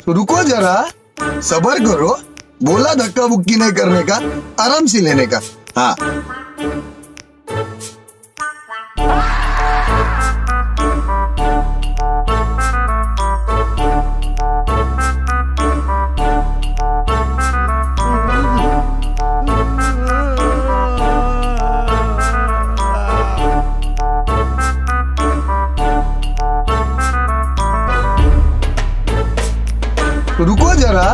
रुको जरा, सबर करो। बोला धक्का बुक्की नहीं करने का, आराम से लेने का। हाँ। रुको जरा,